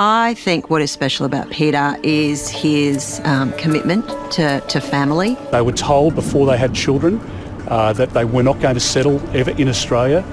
I think what is special about Peter is his commitment to family. They were told before they had children that they were not going to settle ever in Australia,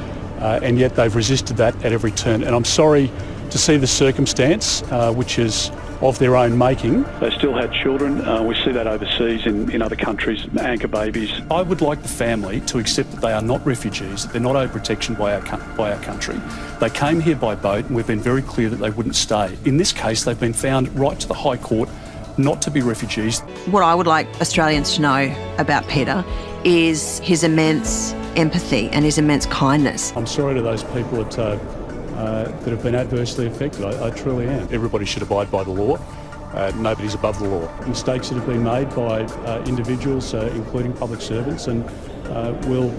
and yet they've resisted that at every turn. And I'm sorry to see the circumstance, which is of their own making. They still had children. We see that overseas in other countries, anchor babies. I would like the family to accept that they are not refugees, that they're not owed protection by our country. They came here by boat, and we've been very clear that they wouldn't stay. In this case, they've been found right to the High Court not to be refugees. What I would like Australians to know about Peter is his immense empathy and his immense kindness. I'm sorry to those people that have been adversely affected. I truly am. Everybody should abide by the law. Nobody's above the law. Mistakes that have been made by individuals, including public servants, and we'll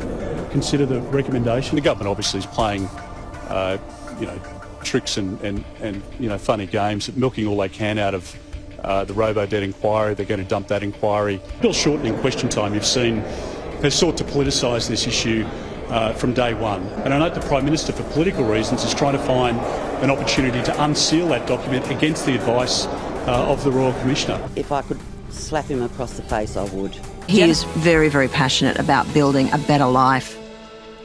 consider the recommendation. The government obviously is playing, tricks and funny games, milking all they can out of the robo-debt inquiry. They're going to dump that inquiry. Bill Shorten in Question Time, you've seen, has sought to politicise this issue from day one. And I note the Prime Minister, for political reasons, is trying to find an opportunity to unseal that document against the advice of the Royal Commissioner. If I could slap him across the face, I would. He is very, very passionate about building a better life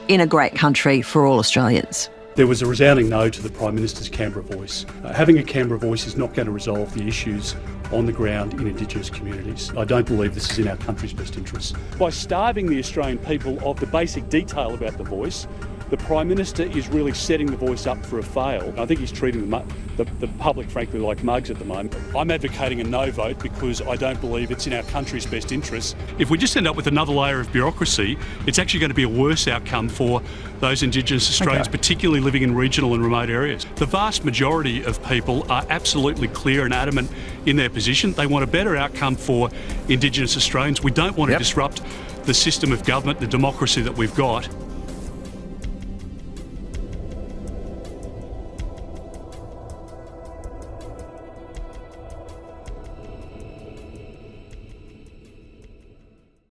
in a great country for all Australians. There was a resounding no to the Prime Minister's Canberra voice. Having a Canberra voice is not going to resolve the issues on the ground in Indigenous communities. I don't believe this is in our country's best interests. By starving the Australian people of the basic detail about the voice, the Prime Minister is really setting the voice up for a fail. I think he's treating the public, frankly, like mugs at the moment. I'm advocating a no vote because I don't believe it's in our country's best interests. If we just end up with another layer of bureaucracy, it's actually going to be a worse outcome for those Indigenous Australians, particularly living in regional and remote areas. The vast majority of people are absolutely clear and adamant in their position. They want a better outcome for Indigenous Australians. We don't want to disrupt the system of government, the democracy that we've got.